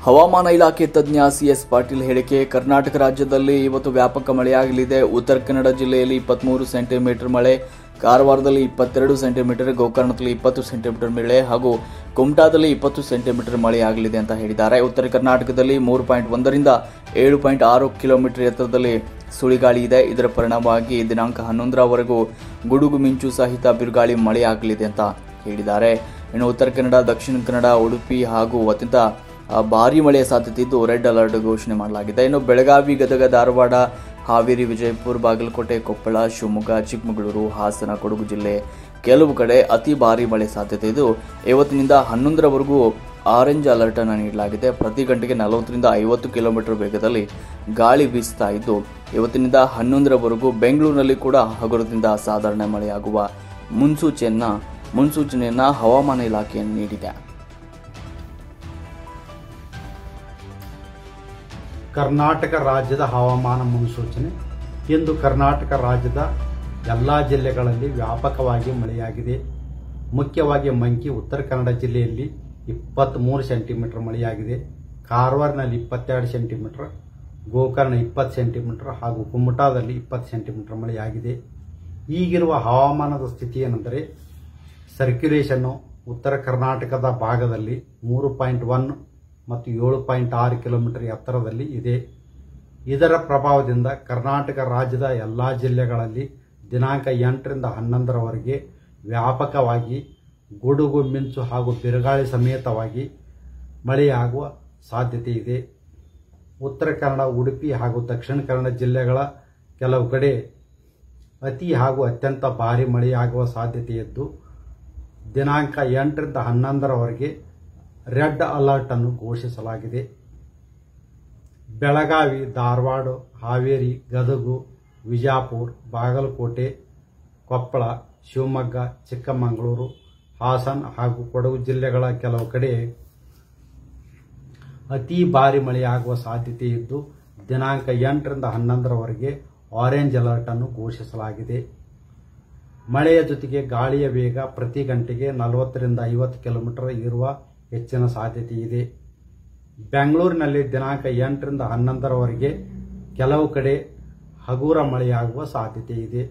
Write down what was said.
ಹವಾಮಾನ ಇಲಾಖೆ ತಜ್ಞ ಸಿಎಸ್ ಪಾಟೀಲ್ ಹೇಳಿಕೆ. ಕರ್ನಾಟಕ ರಾಜ್ಯದಲ್ಲಿ ಇವತ್ತು ವ್ಯಾಪಕ ಮಳೆಯಾಗಲಿದೆ. ಉತ್ತರ ಕನ್ನಡ ಜಿಲ್ಲೆಯಲ್ಲಿ 23 ಸೆಂಟಿಮೀಟರ್ ಮಳೆ, ಕಾರವಾರದಲ್ಲಿ 22 ಸೆಂಟಿಮೀಟರ್, ಗೋಕರ್ಣದಲ್ಲಿ 20 ಸೆಂಟಿಮೀಟರ್ ಮಳೆ ಹಾಗೂ ಕುಮಟಾದಲ್ಲಿ 20 ಸೆಂಟಿಮೀಟರ್ ಮಳೆಯಾಗಲಿದೆ ಅಂತ ಹೇಳಿದ್ದಾರೆ. ಉತ್ತರ ಕರ್ನಾಟಕದಲ್ಲಿ 3.1 ರಿಂದ 7.6 ಕಿಲೋಮೀಟರ್ ಎತ್ತರದಲ್ಲಿ ಸುಳಿಗಾಳಿ ಇದೆ. ಇದರ ಪರಿಣಾಮವಾಗಿ ದಿನಾಂಕ 11ರವರೆಗೂ ಗುಡುಗು ಮಿಂಚು ಸಹಿತ ಬಿರುಗಾಳಿ ಮಳೆಯಾಗಲಿದೆ ಅಂತ ಹೇಳಿದ್ದಾರೆ. ಇನ್ನು ಉತ್ತರ ಕನ್ನಡ, ದಕ್ಷಿಣ ಕನ್ನಡ, ಉಡುಪಿ ಹಾಗೂ ಅತ್ಯಂತ ಭಾರೀ ಮಳೆಯ ಸಾಧ್ಯತೆ ಇದ್ದು ರೆಡ್ ಅಲರ್ಟ್ ಘೋಷಣೆ ಮಾಡಲಾಗಿದೆ. ಇನ್ನು ಬೆಳಗಾವಿ, ಗದಗ, ಧಾರವಾಡ, ಹಾವೇರಿ, ವಿಜಯಪುರ, ಬಾಗಲಕೋಟೆ, ಕೊಪ್ಪಳ, ಶಿವಮೊಗ್ಗ, ಚಿಕ್ಕಮಗಳೂರು, ಹಾಸನ, ಕೊಡಗು ಜಿಲ್ಲೆ ಕೆಲವು ಕಡೆ ಅತಿ ಭಾರೀ ಮಳೆ ಸಾಧ್ಯತೆ ಇದ್ದು ಇವತ್ತಿನಿಂದ 11ರವರೆಗೂ ಆರೆಂಜ್ ಅಲರ್ಟ್ ಅನ್ನು ನೀಡಲಾಗಿದೆ. ಪ್ರತಿ ಗಂಟೆಗೆ 40 ರಿಂದ 50 ಕಿಲೋಮೀಟರ್ ವೇಗದಲ್ಲಿ ಗಾಳಿ ಬೀಸ್ತಾ ಇದ್ದು ಇವತ್ತಿನಿಂದ 11ರವರೆಗೂ ಬೆಂಗಳೂರಿನಲ್ಲಿ ಕೂಡ ಹಗುರದಿಂದ ಸಾಧಾರಣ ಮಳೆಯಾಗುವ ಮುನ್ಸೂಚನೆಯನ್ನ ಹವಾಮಾನ ಇಲಾಖೆ ನೀಡಿದೆ. ಕರ್ನಾಟಕ ರಾಜ್ಯದ ಹವಾಮಾನ ಮುನ್ಸೂಚನೆ. ಇಂದು ಕರ್ನಾಟಕ ರಾಜ್ಯದ ಎಲ್ಲ ಜಿಲ್ಲೆಗಳಲ್ಲಿ ವ್ಯಾಪಕವಾಗಿ ಮಳೆಯಾಗಿದೆ. ಮುಖ್ಯವಾಗಿ ಮಂಕಿ ಉತ್ತರ ಕನ್ನಡ ಜಿಲ್ಲೆಯಲ್ಲಿ 23 ಸೆಂಟಿಮೀಟರ್ ಮಳೆಯಾಗಿದೆ. ಕಾರವಾರನಲ್ಲಿ 22 ಸೆಂಟಿಮೀಟರ್, ಗೋಕರ್ಣ 20 ಸೆಂಟಿಮೀಟರ್ ಹಾಗೂ ಕುಮಟಾದಲ್ಲಿ 20 ಸೆಂಟಿಮೀಟರ್ ಮಳೆಯಾಗಿದೆ. ಈಗಿರುವ ಹವಾಮಾನದ ಸ್ಥಿತಿ ಏನೆಂದರೆ ಸರ್ಕ್ಯುಲೇಷನ್ನು ಉತ್ತರ ಕರ್ನಾಟಕದ ಭಾಗದಲ್ಲಿ 3.1 ಮತ್ತು 7.6 ಕಿಲೋಮೀಟರ್ ಎತ್ತರದಲ್ಲಿ ಇದೆ. ಇದರ ಪ್ರಭಾವದಿಂದ ಕರ್ನಾಟಕ ರಾಜ್ಯದ ಎಲ್ಲ ಜಿಲ್ಲೆಗಳಲ್ಲಿ ದಿನಾಂಕ 8 ರಿಂದ 11ರವರೆಗೆ ವ್ಯಾಪಕವಾಗಿ ಗುಡುಗು ಮಿಂಚು ಹಾಗೂ ಬಿರುಗಾಳಿ ಸಮೇತವಾಗಿ ಮಳೆಯಾಗುವ ಸಾಧ್ಯತೆ ಇದೆ. ಉತ್ತರ ಕನ್ನಡ, ಉಡುಪಿ ಹಾಗೂ ದಕ್ಷಿಣ ಕನ್ನಡ ಜಿಲ್ಲೆಗಳ ಕೆಲವು ಕಡೆ ಅತಿ ಹಾಗೂ ಅತ್ಯಂತ ಭಾರೀ ಮಳೆಯಾಗುವ ಸಾಧ್ಯತೆ ಇದ್ದು ದಿನಾಂಕ 8 ರಿಂದ 11ರವರೆಗೆ ರೆಡ್ ಅಲರ್ಟ್ ಅನ್ನು ಘೋಷಿಸಲಾಗಿದೆ. ಬೆಳಗಾವಿ, ಧಾರವಾಡ, ಹಾವೇರಿ, ಗದಗ, ವಿಜಯಪುರ, ಬಾಗಲಕೋಟೆ, ಕೊಪ್ಪಳ, ಶಿವಮೊಗ್ಗ, ಚಿಕ್ಕಮಗಳೂರು, ಹಾಸನ ಹಾಗೂ ಕೊಡಗು ಜಿಲ್ಲೆಗಳ ಕೆಲವು ಕಡೆ ಅತಿ ಭಾರಿ ಮಳೆಯಾಗುವ ಸಾಧ್ಯತೆ ಇದ್ದು ದಿನಾಂಕ 8 ರಿಂದ 11ರವರೆಗೆ ಆರೆಂಜ್ ಅಲರ್ಟ್ ಅನ್ನು ಘೋಷಿಸಲಾಗಿದೆ. ಮಳೆಯ ಜೊತೆಗೆ ಗಾಳಿಯ ವೇಗ ಪ್ರತಿ ಗಂಟೆಗೆ 40 ರಿಂದ 50 ಕಿಲೋಮೀಟರ್ ಇರುವ ಹೆಚ್ಚಿನ ಸಾಧ್ಯತೆ ಇದೆ. ಬೆಂಗಳೂರಿನಲ್ಲಿ ದಿನಾಂಕ 8 ರಿಂದ 11ರವರೆಗೆ ಕೆಲವು ಕಡೆ ಹಗುರ ಮಳೆಯಾಗುವ ಸಾಧ್ಯತೆ ಇದೆ.